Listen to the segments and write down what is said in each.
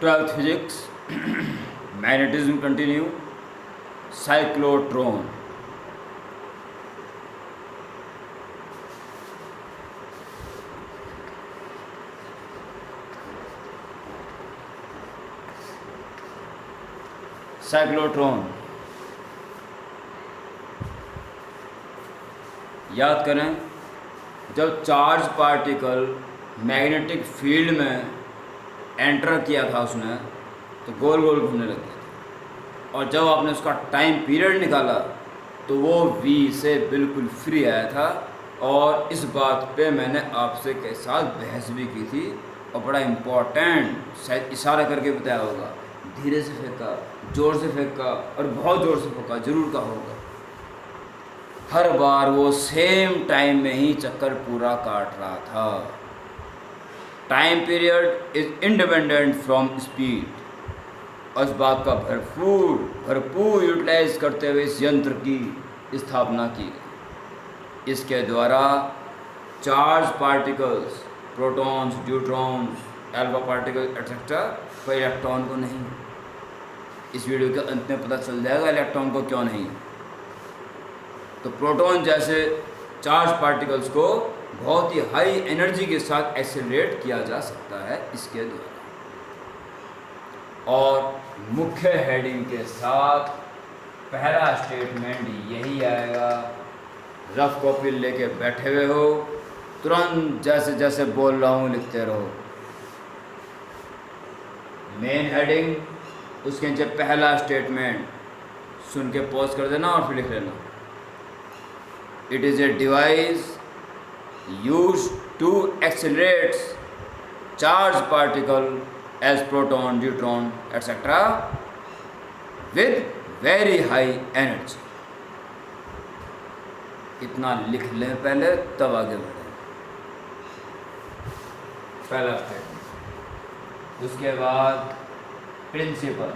12th physics, magnetism continue, cyclotron. Cyclotron याद करें, जब चार्ज पार्टिकल मैग्नेटिक फील्ड में एंटर किया था उसने तो गोल गोल घूमने लग गया था, और जब आपने उसका टाइम पीरियड निकाला तो वो v से बिल्कुल फ्री आया था। और इस बात पे मैंने आपसे के साथ बहस भी की थी और बड़ा इम्पोर्टेंट शायद इशारा करके बताया होगा, धीरे से फेंका, ज़ोर से फेंका और बहुत ज़ोर से फेंका, जरूर का होगा। हर बार वो सेम टाइम में ही चक्कर पूरा काट रहा था। Time period is independent from speed. और इस बात का भरपूर यूटिलाइज करते हुए इस यंत्र की स्थापना की गई। इसके द्वारा charge particles, protons, neutrons, alpha particle etcetera, पर इलेक्ट्रॉन को नहीं। इस वीडियो के अंत में पता चल जाएगा इलेक्ट्रॉन को क्यों नहीं। तो प्रोटॉन जैसे चार्ज पार्टिकल्स को बहुत ही हाई एनर्जी के साथ एक्सेलरेट किया जा सकता है इसके द्वारा। और मुख्य हेडिंग के साथ पहला स्टेटमेंट यही आएगा। रफ कॉपी लेके बैठे हुए हो, तुरंत जैसे जैसे बोल रहा हूँ लिखते रहो। मेन हेडिंग, उसके नीचे पहला स्टेटमेंट सुन के पॉज कर देना और फिर लिख लेना। It is a device used to accelerate charged particle as proton, neutron, etc. with very high energy. इतना लिख लें पहले, तब आगे बढ़ें। पहला स्टेटमेंट, उसके बाद प्रिंसिपल।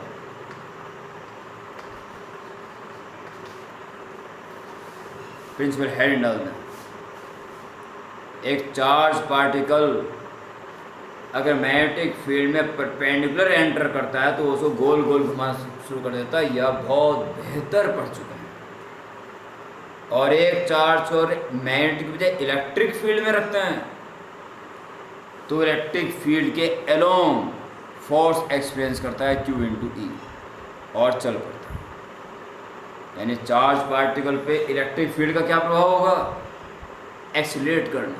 प्रिंसिपल हेडिंग डाल दें। एक चार्ज पार्टिकल अगर मैग्नेटिक फील्ड में परपेंडिकुलर एंटर करता है तो उसको गोल गोल घुमाना शुरू कर देता है। यह बहुत बेहतर पढ़ चुके हैं। और एक चार्ज और मैग्नेटिक की बजाय इलेक्ट्रिक फील्ड में रखते हैं तो इलेक्ट्रिक फील्ड के अलोंग फोर्स एक्सपीरियंस करता है Q × E और चल पड़ता है। यानी चार्ज पार्टिकल पे इलेक्ट्रिक फील्ड का क्या प्रभाव होगा? एक्सीलरेट करना।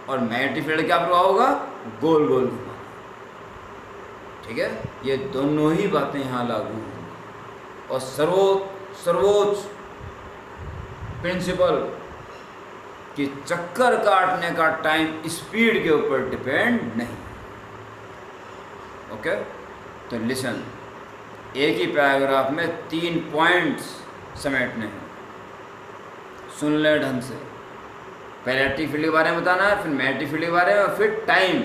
और मैग्नेटिक फील्ड क्या प्रभाव होगा? गोल गोल घुमाना। ठीक है, ये दोनों ही बातें यहाँ लागू हैं। और सर्वोच्च प्रिंसिपल कि चक्कर काटने का टाइम स्पीड के ऊपर डिपेंड नहीं। ओके, तो लिसन, एक ही पैराग्राफ में 3 पॉइंट्स समेटने हैं, सुन ले ढंग से। पहले इलेक्ट्रिक फील्ड के बारे में बताना है, फिर मैग्नेटिक फील्ड के बारे में, और फिर time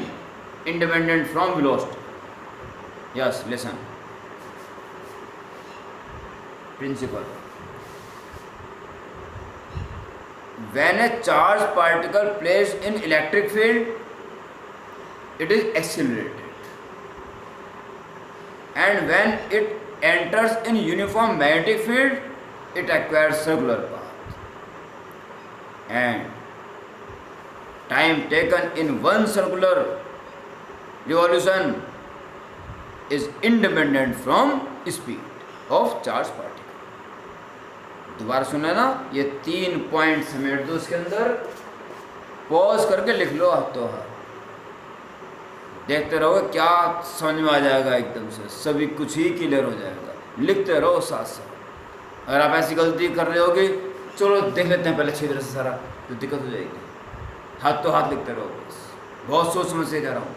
independent from velocity. Yes, listen. Principle, when a charge particle placed in electric field, it is accelerated, and when it enters in uniform magnetic field, it acquires circular path, and time taken in one circular revolution is independent from speed of charge particle. दोबारा सुना ना, ये 3 point समेट दो उसके अंदर, pause करके लिख लो हाथों हाथ, देखते रहोगे क्या समझ में आ जाएगा, एकदम से सभी कुछ ही क्लियर हो जाएगा। लिखते रहो साथ साथ। अगर आप ऐसी गलती कर रहे होगे, चलो देख लेते हैं पहले अच्छी तरह से सारा, तो दिक्कत हो जाएगी। हाथ तो हाथ लिखते रहो बस, बहुत सोच समझ से कह रहा हूँ।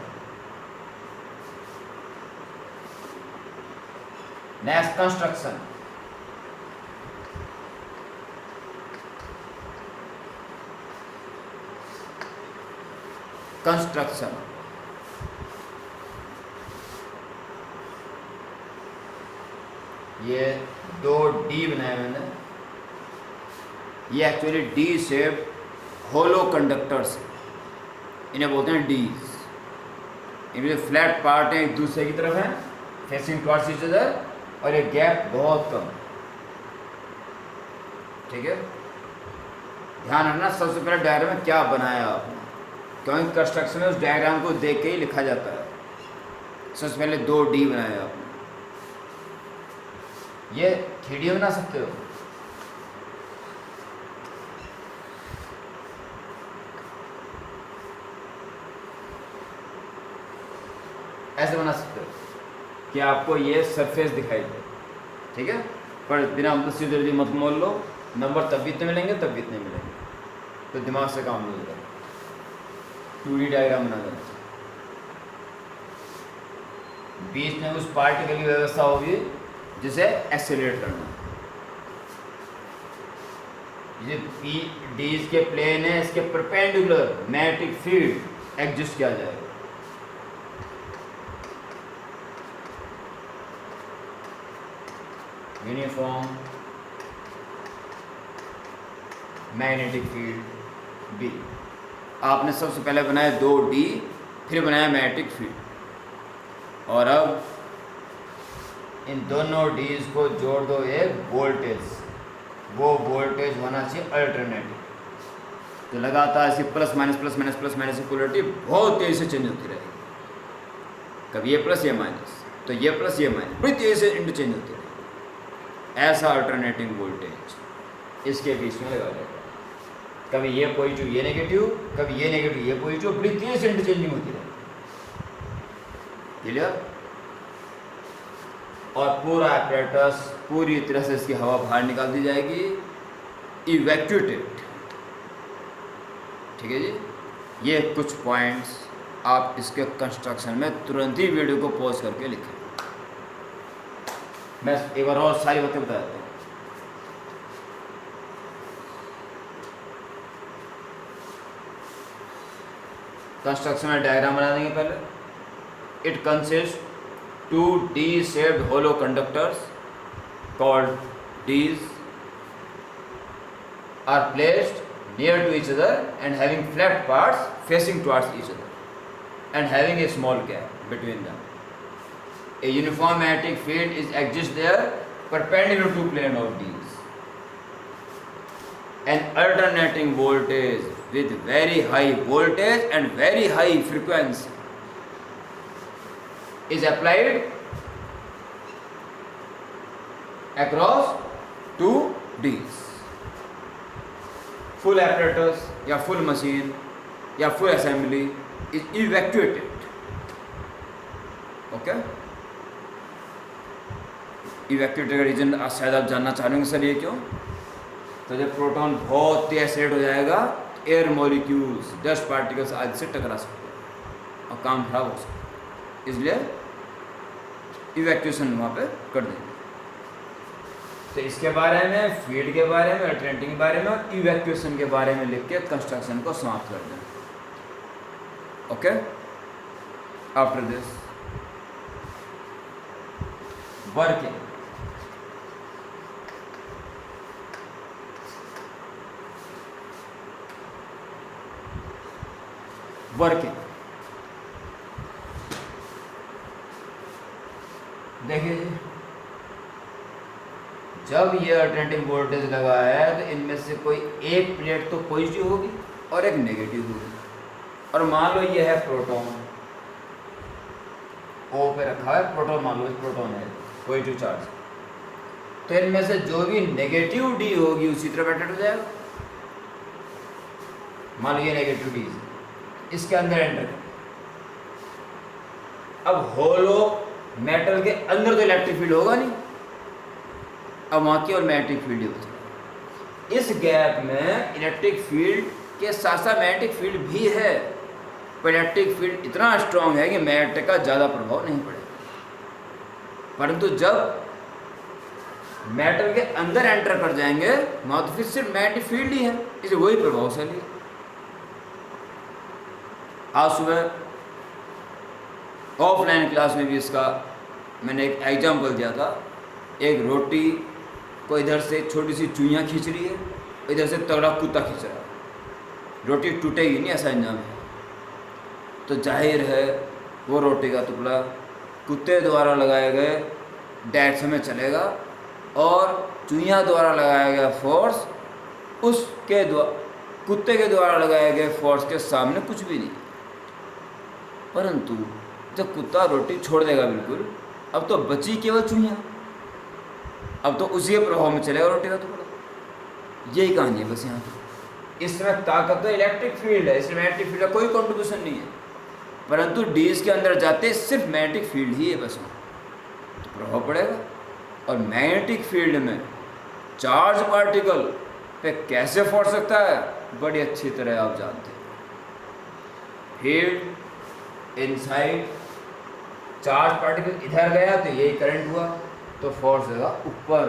Next, construction. कंस्ट्रक्शन ये 2 डी बनाए मैंने। ये एक्चुअली डी शेप होलो कंडक्टर्स, इन्हें बोलते हैं डीज। इनमें जो फ्लैट पार्ट हैं एक दूसरे की तरफ हैं, फेसिंग टुवर्ड्स ईच अदर, और ये गैप बहुत कम। ठीक है, ध्यान रखना सबसे पहले डायग्राम में क्या बनाया आपने, क्योंकि कंस्ट्रक्शन में उस डायग्राम को देख के ही लिखा जाता है। सबसे पहले 2D बनाया आपने, ये 3D बना सकते हो। ऐसे बना सकते हो कि आपको ये सरफेस दिखाई दे। ठीक है, पर बिना मतलब सीधे मत मोल लो, नंबर तब भी इतने मिलेंगे तब भी इतने मिलेंगे, तो दिमाग से काम नहीं होगा। 2D डायग्राम बना देना, बीच में उस पार्टिकल की व्यवस्था होगी जिसे एक्सेलरेट करना। ये P D के प्लेन है, इसके परपेंडिकुलर मैग्नेटिक फील्ड एग्जिस्ट किया जाएगा। Uniform magnetic field B। आपने सबसे पहले बनाया 2D, फिर बनाया मैग्नेटिक फील्ड, और अब इन दोनों डीज को जोड़ दो एक वोल्टेज। वो वोल्टेज होना चाहिए अल्टरनेटिव, तो लगातार इसकी plus minus plus minus plus minus की पोलरिटी बहुत तेज़ी से चेंज होती रहेगी। कभी ये प्लस ये माइनस, तो ये प्लस ये माइनस बड़ी तेज़ी से इंटरचेंज होती रहेगी। ऐसा अल्टरनेटिंग वोल्टेज इसके बीच में लगा जाएगा। कभी ये पॉजिटिव ये नेगेटिव, कभी ये नेगेटिव ये पॉजिटिव, बड़ी तेज़ी से इंटरचेंजिंग होती रहेगी। क्लियर? और पूरा एपरेटस पूरी तरह से इसकी हवा बाहर निकाल दी जाएगी, इवैक्यूएटेड। ठीक है जी, ये कुछ पॉइंट्स आप इसके कंस्ट्रक्शन में तुरंत ही वीडियो को पॉज करके लिखें। मैं एक बार और सारी बातें बता देता हूँ। कंस्ट्रक्शन में डायग्राम बना देंगे पहले। It consist 2 D-shaped hollow conductors called Ds are placed near to each other and having flat parts facing towards each other and having a small gap between them. A uniform magnetic field is exists there perpendicular to plane of Ds. An alternating voltage with very high voltage and very high frequency is applied across 2 Ds. Full apparatus या full machine या full assembly is evacuated. Okay? Evacuated का reason शायद आप जानना चाह रहे होंगे sir ये क्यों? तो जब प्रोटॉन बहुत तेज एक्सेलरेट हो जाएगा, एयर मॉलिक्यूल्स डस्ट पार्टिकल्स आदि से टकरा सकते हैं और काम खराब हो सकता है, इसलिए इवैक्यूएशन वहाँ पे कर देंगे। तो इसके बारे में, फील्ड के बारे में, अल्टरनेटिंग के बारे में और इवैक्यूएशन के बारे में लिख के कंस्ट्रक्शन को समाप्त कर दें। Okay, after this working. Working देखिए जी, जब ये अल्टरनेटिंग वोल्टेज लगा है तो इनमें से कोई एक प्लेट तो पॉजिटिव होगी और एक नेगेटिव होगी। और मान लो ये है प्रोटॉन, O पे रखा है प्रोटॉन, मान लो प्रोटॉन है पॉजिटिव चार्ज, तो इनमें से जो भी नेगेटिव D होगी उसी तरफ अटैच हो जाएगा। मान लो ये नेगेटिव D इसके अंदर एंटर कर। अब होलो मेटल के अंदर तो इलेक्ट्रिक फील्ड होगा नहीं, अब वहाँ केवल मैग्नेटिक फील्ड ही होता है। इस गैप में इलेक्ट्रिक फील्ड के साथ साथ मैग्नेटिक फील्ड भी है, पर इलेक्ट्रिक फील्ड इतना स्ट्रांग है कि मैग्नेटिक का ज़्यादा प्रभाव नहीं पड़ेगा। परंतु जब मेटल के अंदर एंटर कर जाएंगे वहाँ तो फिर सिर्फ मैग्नेटिक फील्ड ही है, इसलिए वही प्रभावशाली है। आज सुबह ऑफलाइन क्लास में भी इसका मैंने एक एग्जाम्पल दिया था। एक रोटी को इधर से छोटी सी चुइयाँ खींच रही है, इधर से तगड़ा कुत्ता खींच रहा है, रोटी टूटेगी नहीं, ऐसा अंजाम है। तो जाहिर है वो रोटी का टुकड़ा कुत्ते द्वारा लगाए गए डायरेक्शन में चलेगा और चुहिया द्वारा लगाया गया फोर्स उसके कुत्ते के द्वारा लगाए गए फोर्स के सामने कुछ भी नहीं। परंतु जब कुत्ता रोटी छोड़ देगा बिल्कुल, अब तो बची केवल चुहिया, अब तो उसी के प्रभाव में चलेगा रोटी का टुकड़ा। यही कहानी है बस यहाँ पर। इसमें ताकत तो इलेक्ट्रिक फील्ड है, इसमें मैग्नेटिक फील्ड का कोई कंट्रीब्यूशन नहीं है, परंतु डीज के अंदर जाते सिर्फ मैग्नेटिक फील्ड ही है बस, वहाँ तो प्रभाव पड़ेगा। और मैग्नेटिक फील्ड में चार्ज पार्टिकल पे कैसे फोर्स सकता है बड़ी अच्छी तरह आप जानते हैं। फील्ड इनसाइड, चार्ज पार्टिकल इधर गया तो यही करंट हुआ तो फोर्स देगा ऊपर,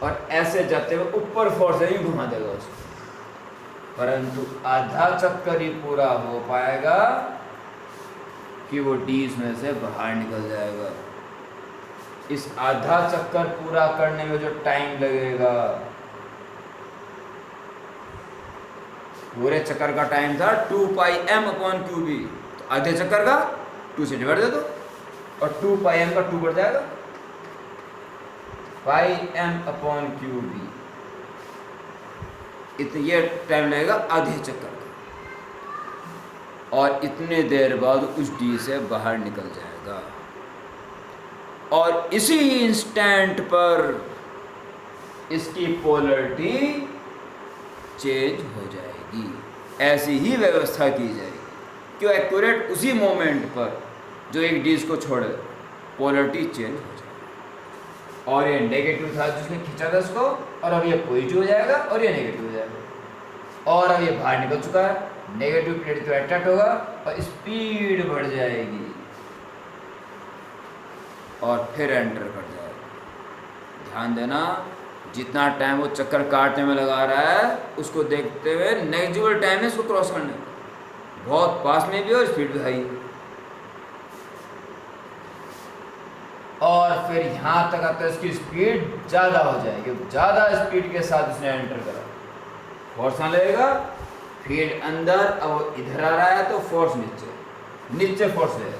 और ऐसे जाते हुए ऊपर फोर्स है ही घुमा देगा उसको। परंतु आधा चक्कर ही पूरा हो पाएगा कि वो डीज में से बाहर निकल जाएगा। इस आधा चक्कर पूरा करने में जो टाइम लगेगा, पूरे चक्कर का टाइम था 2πm/qb, तो आधे चक्कर का 2 से डिवाइड दे दो और 2πm का 2 बढ़ जाएगा, πm/qb। इतने ये टाइम लगेगा आधे चक्कर का, और इतने देर बाद उस डी से बाहर निकल जाएगा। और इसी इंस्टेंट पर इसकी पोलरिटी चेंज हो जाएगी। ऐसी ही व्यवस्था की जाएगी कि एक्यूरेट उसी मोमेंट पर जो एक डीज को छोड़े पोलरिटी चेंज हो जाएगी। और ये नेगेटिव था जिसने खींचा था इसको, और अब ये पॉजिटिव हो जाएगा और ये नेगेटिव हो जाएगा, और अब ये बाहर निकल चुका है। नेगेटिव प्लेट तो अट्रैक्ट होगा और स्पीड बढ़ जाएगी और फिर एंटर कर जाएगा। ध्यान देना, जितना टाइम वो चक्कर काटने में लगा रहा है उसको देखते हुए नेग्लिजिबल टाइम है इसको क्रॉस करने में, बहुत पास में भी और स्पीड भी हाई। और फिर यहाँ तक आता है इसकी स्पीड ज़्यादा हो जाएगी, ज़्यादा स्पीड के साथ उसने एंटर करा, फोर्स यहाँ लगेगा, फील्ड अंदर, अब वो इधर आ रहा है तो फोर्स नीचे, नीचे फोर्स लगेगा,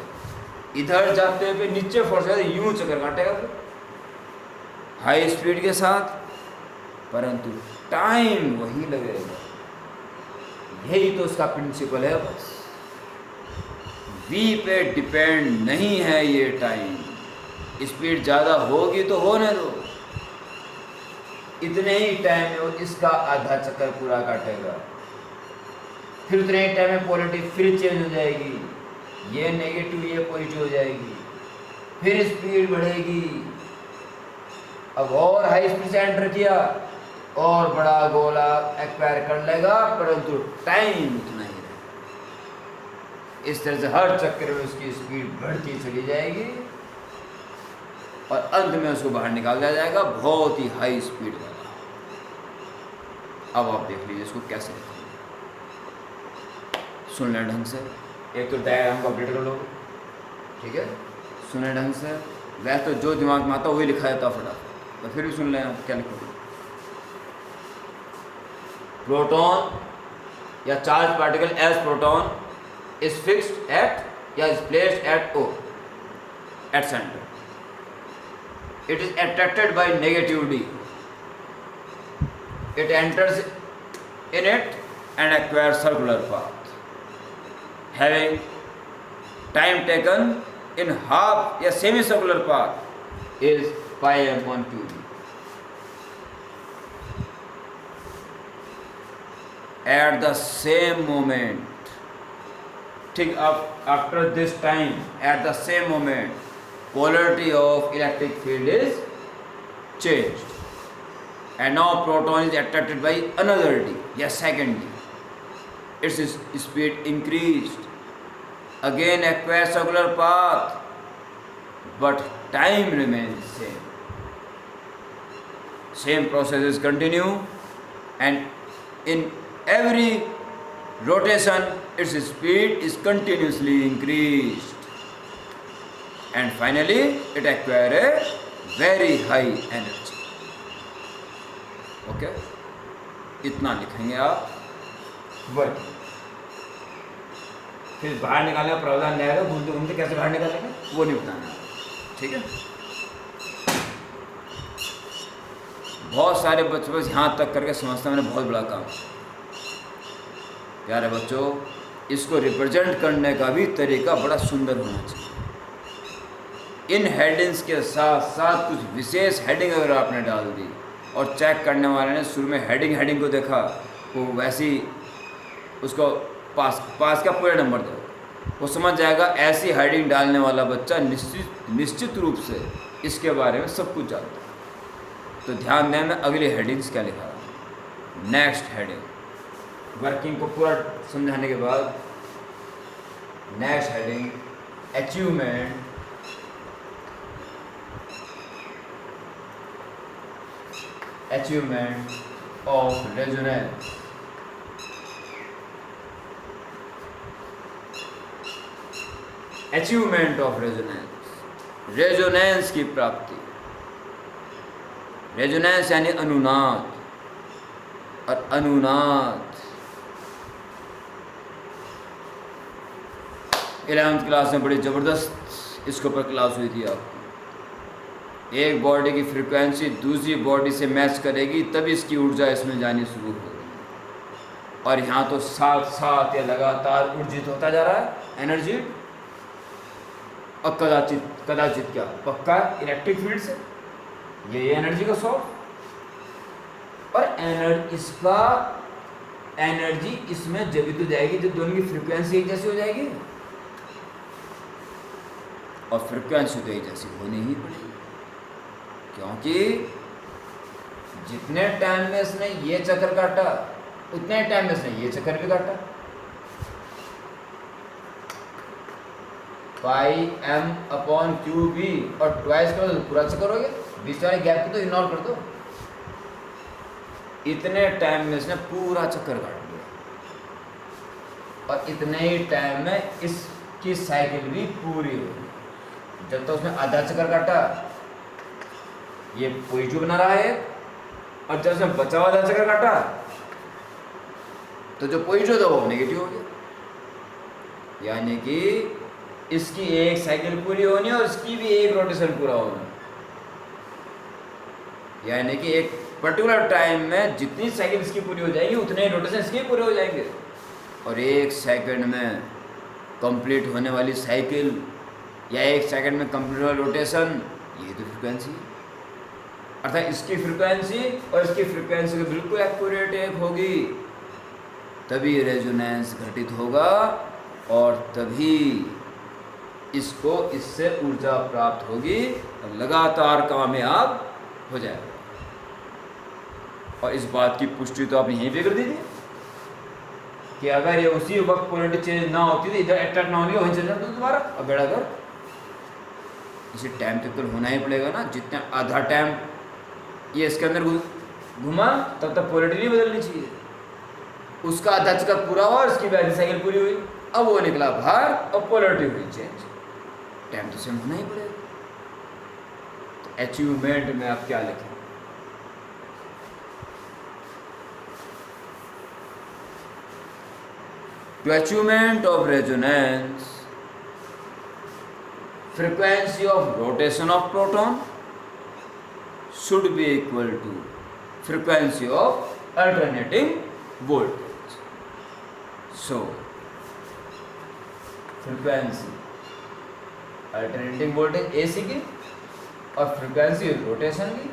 इधर जाते हुए नीचे फोर्स लगेगा, यूँ चक्कर काटेगा फिर हाई स्पीड के साथ, परंतु टाइम वही लगेगा। यही तो उसका प्रिंसिपल है बस। V पे डिपेंड नहीं है ये टाइम। स्पीड ज़्यादा होगी तो होने दो, इतने ही टाइम में वो इसका आधा चक्कर पूरा काटेगा, फिर उतने ही टाइम में पोलरिटी फिर चेंज हो जाएगी, ये नेगेटिव ये पॉजिटिव हो जाएगी, फिर स्पीड बढ़ेगी। अब और हाई स्पीड से एंटर किया और बड़ा गोला एक्वायर कर लेगा, परंतु टाइम उतना ही रहेगा। इस तरह से हर चक्कर में उसकी स्पीड बढ़ती चली जाएगी और अंत में उसको बाहर निकाल दिया जाएगा बहुत ही हाई स्पीड वाला। अब आप देख लीजिए इसको कैसे लिखेंगे, सुन लें ढंग से। एक तो डायग्राम को अपडेट कर लो, ठीक है, सुने ढंग से। वैसे तो जो दिमाग में आता वही लिखा जाता फटाफट, तो फिर भी सुन लें आप क्या लिखोगे। प्रोटॉन या charge particle as proton is fixed at या is placed at O at center. It is attracted by negative D. It enters in it and acquires circular path, having time taken in half a semicircular path is pi m/qb. At the same moment, think of after this time, at the same moment, polarity of electric field is changed, and now proton is attracted by another D, yes, second D. Its speed increased, again acquires circular path, but time remains same. Same processes continue, and in every rotation its speed is continuously increased, and finally it acquires a very high energy. Okay, इतना लिखेंगे आप work. फिर बाहर निकालने का प्रावधान नहीं आएगा, घूमते घूमते कैसे बाहर निकालेंगे वो नहीं बताना, ठीक है। बहुत सारे बच्चों बस यहाँ तक करके समझते हैं मैंने बहुत बड़ा काम। प्यारे बच्चों, इसको रिप्रेजेंट करने का भी तरीका बड़ा सुंदर होना चाहिए। इन हेडिंग्स के साथ साथ कुछ विशेष हेडिंग अगर आपने डाल दी और चेक करने वाले ने शुरू में हेडिंग को देखा, वो वैसी उसको पास का पूरा नंबर दो, वो समझ जाएगा ऐसी हेडिंग डालने वाला बच्चा निश्चित रूप से इसके बारे में सब कुछ जानता है। तो ध्यान दें, मैं अगली हेडिंग्स क्या लिखा रहा हूँ। नेक्स्ट हेडिंग, वर्किंग को पूरा समझाने के बाद next heading, achievement of resonance. Achievement of resonance, resonance की प्राप्ति। रेजोनेंस यानी अनुनाद, और अनुनाद 11th क्लास में बड़ी ज़बरदस्त इसके ऊपर क्लास हुई थी आपको। एक बॉडी की फ्रीक्वेंसी दूसरी बॉडी से मैच करेगी तभी इसकी ऊर्जा इसमें जानी शुरू होगी, और यहाँ तो साथ साथ ये लगातार ऊर्जित होता जा रहा है एनर्जी, और कदाचित क्या पक्का इलेक्ट्रिक फील्ड से, ये एनर्जी का सोर्स, और एनर्जी इसमें जब भी तो जाएगी जब दोनों की फ्रीक्वेंसी एक जैसी हो जाएगी, और फ्रीक्वेंसी तो एक जैसी होनी ही पड़ेगी, क्योंकि जितने टाइम में इसने ये चक्कर काटा उतने टाइम में इसने ये चक्कर भी काटा। पाई m/qb और ट्वाइस करो तो पूरा चक्कर हो गया, बीच वाले गैप को तो इग्नोर कर दो। इतने टाइम में इसने पूरा चक्कर काट दिया, और इतने ही टाइम में इसकी साइकिल भी पूरी हो गई। जब तो उसने आधा चक्कर काटा ये पॉजिटिव बना रहा है, और जब उसने बचा हुआ आधा चक्कर काटा तो जो पॉजिटिव था वो नेगेटिव हो गया। यानी कि इसकी एक साइकिल पूरी होनी और इसकी भी एक रोटेशन पूरा होना, यानी कि एक पर्टिकुलर टाइम में जितनी साइकिल इसकी पूरी हो जाएगी उतने ही रोटेशन इसके पूरे हो जाएंगे, और एक सेकंड में कंप्लीट होने वाली साइकिल या एक सेकंड में कंप्लीट वाला रोटेशन, ये तो फ्रीक्वेंसी है। अर्थात इसकी फ्रीक्वेंसी और इसकी फ्रीक्वेंसी के बिल्कुल एक्यूरेट एक होगी, तभी रेजोनेंस घटित होगा, और तभी इसको इससे ऊर्जा प्राप्त होगी और लगातार कामयाब हो जाएगा। और इस बात की पुष्टि तो आपने यहीं पे कर दी थी कि अगर ये उसी वक्त पोलैरिटी चेंज ना होती तो इधर अट्रैक्ट ना होगी, वहीं चल जाता दोबारा। अब बेड़ा कर इसे टाइम तक तो होना ही पड़ेगा ना, जितना आधा टाइम ये इसके अंदर घुमा तब तक पोलैरिटी नहीं बदलनी चाहिए। उसका आधा चक्कर पूरा हुआ और इसकी बैटरी साइकिल पूरी हुई, अब वो निकला बाहर और पोलैरिटी हुई चेंज, टाइम तो सेम होना ही पड़ेगा। तो अचीवमेंट में आप क्या लिखें? To achievement of resonance, frequency of rotation of proton should be equal to frequency of alternating voltage. So, frequency alternating voltage AC की और frequency rotation की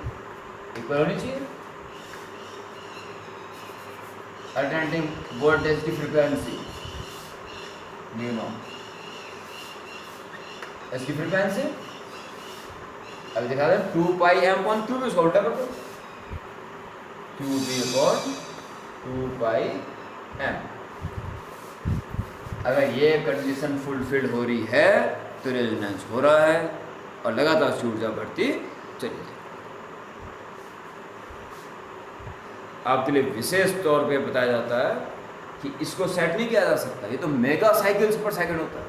इक्वल होनी चाहिए। alternating voltage की frequency न्यू इसकी फ्रीक्वेंसी अभी दिखा दें 2 पाई m अपॉन क्यूब, इसको उल्टा कर दो, Q/2 पाई m। अगर ये कंडीशन फुलफिल्ड हो रही है तो रेजोनेंस हो रहा है और लगातार ऊर्जा बढ़ती चली जाए। आपके लिए विशेष तौर पे बताया जाता है कि इसको सेट नहीं किया जा सकता, ये तो मेगा साइकिल्स पर सेकंड होता है।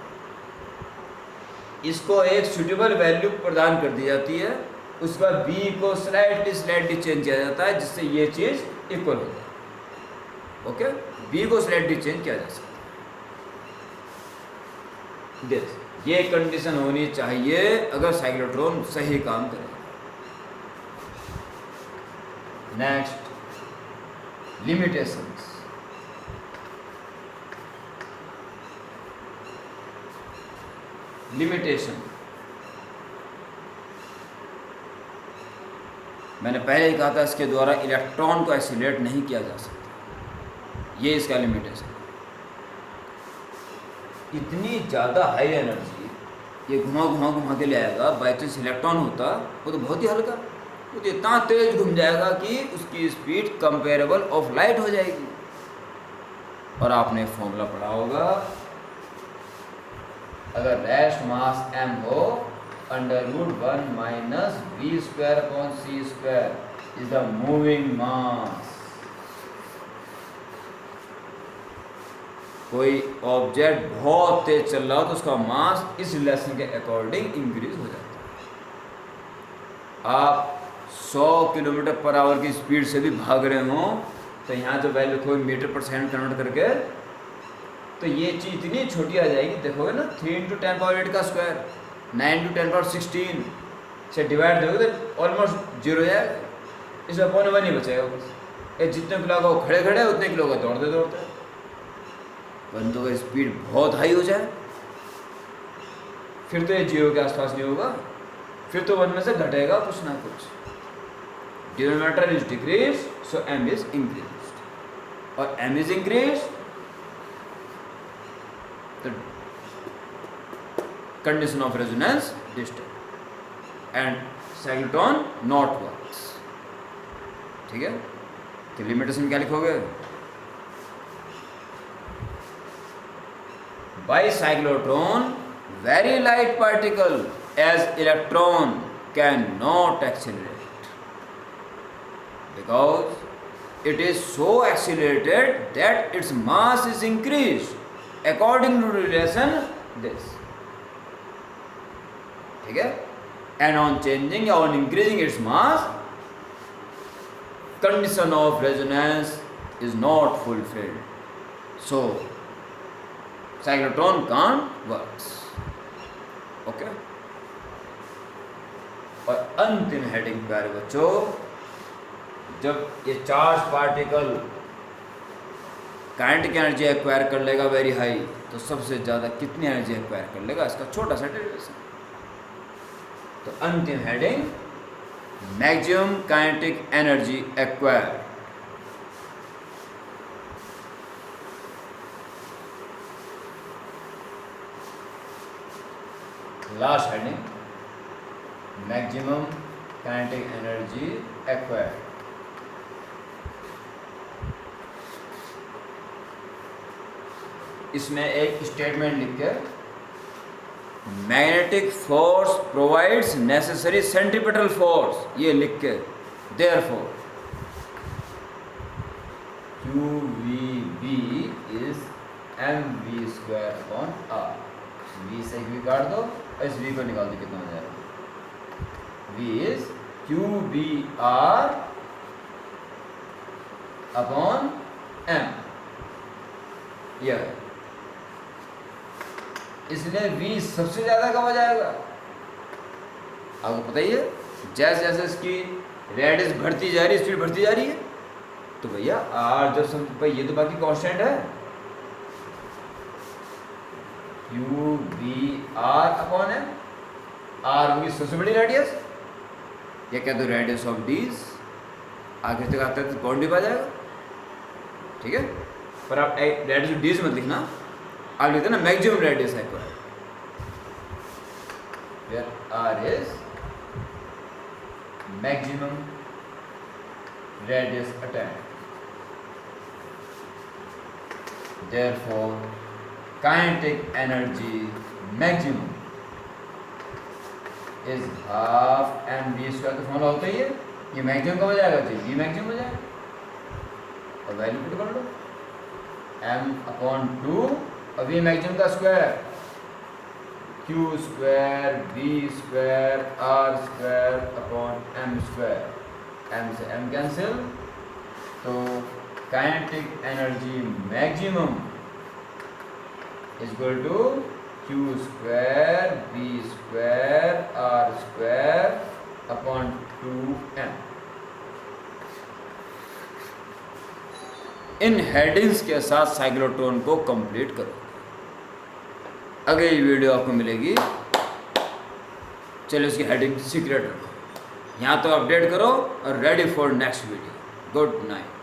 इसको एक सुटेबल वैल्यू प्रदान कर दी जाती है, उसके बाद b को स्लाइटली चेंज किया जाता है जिससे ये चीज़ इक्वल हो जाए। ओके, b को स्लाइटली चेंज किया जा सकता है। दिस, ये कंडीशन होनी चाहिए अगर साइक्लोट्रॉन सही काम करे। Next, limitations. लिमिटेशन, मैंने पहले ही कहा था इसके द्वारा इलेक्ट्रॉन को एक्सीलरेट नहीं किया जा सकता, ये इसका लिमिटेशन। इतनी ज़्यादा हाई एनर्जी ये घुमा घुमा घुमा के ले आएगा, बाई चांस इलेक्ट्रॉन होता वो तो बहुत ही हल्का, वो तो इतना तेज घूम जाएगा कि उसकी स्पीड कंपेरेबल ऑफ लाइट हो जाएगी। और आपने फॉर्मूला पढ़ा होगा, अगर रेस्ट मास m हो, √1 minus v² upon c² is the moving mass. कोई ऑब्जेक्ट बहुत तेज चल रहा हो तो उसका मास इस रिलेशन के अकॉर्डिंग इंक्रीज हो जाता है। आप 100 किलोमीटर पर आवर की स्पीड से भी भाग रहे हो तो यहाँ जो वैल्यू लिखोगे मीटर पर सेकंड कन्वर्ट करके, तो ये चीज़ इतनी छोटी आ जाएगी, देखोगे ना 3 × 10⁻8 का स्क्वायर 9 × 10⁻16 से डिवाइड दोगे तो ऑलमोस्ट 0 जाएगा, इसमें पौने 1 ही बचेगा बस। ये जितने किलो का खड़े खड़े उतने किलो का दौड़ते दौड़ते, परंतु अगर स्पीड बहुत हाई हो जाए फिर तो ये 0 के आसपास नहीं होगा, फिर तो 1 में से घटेगा कुछ ना कुछ। Denominator is decrease so m is increase, और m is increase the condition of resonance disturbed and cyclotron not works। ठीक है, तो लिमिटेशन क्या लिखोगे? By cyclotron very light particle as electron cannot accelerate because it is so accelerated that its mass is increased according to relation this। ठीक है, and on changing or on increasing its mass condition of resonance is not fulfilled, so cyclotron can't works। Okay, और अंतिम heading प्यारे बच्चों, जब ये charge particle kinetic energy acquire कर लेगा वेरी हाई, तो सबसे ज़्यादा कितनी एनर्जी एक्वायर कर लेगा, इसका छोटा सा डेरिवेशन। तो अंतिम heading, maximum kinetic energy acquire. Last heading, maximum kinetic energy acquire. इसमें एक स्टेटमेंट लिख के, magnetic force provides necessary centripetal force, ये लिख के, therefore QVB is mv² upon r। v से v काट दो और इस v को निकाल दो, कितना हो जाएगा? v is QBr upon m। यह इसलिए v सबसे ज़्यादा कब हो जाएगा? आपको पता ही है, जैसे जैसे इसकी रेडियस बढ़ती जा रही है, स्पीड बढ़ती जा रही है, तो भैया r जब सब, भाई ये तो बाकी कांस्टेंट है, QBr अपॉन m। r होगी सबसे बड़ी रेडियस, या क्या तो रेडियस ऑफ डीज, आखिर तक आता है तो बाउंड्री पा जाएगा। ठीक है, पर आप रेडियस ऑफ डीज मत लिखना, आप लिखते ना मैक्सिमम रेडियस है, where r is maximum radius attained, therefore kinetic energy maximum is half mv²। का फॉर्मूला होता ही है, ये मैक्सिमम कब हो जाएगा? जी v मैक्सिमम हो जाएगा, और वैल्यू पुट कर लो m अपॉन 2, और v मैक्सिमम का square q² v² r² upon m², m से m कैंसिल, तो kinetic energy maximum is equal to q square b square r square upon 2m। इन headings के साथ साइक्लोट्रॉन को complete करो। अगली वीडियो आपको मिलेगी। चलो इसकी हेडिंग सीक्रेट रखो, यहाँ तो अपडेट करो और ready for next video. Good night.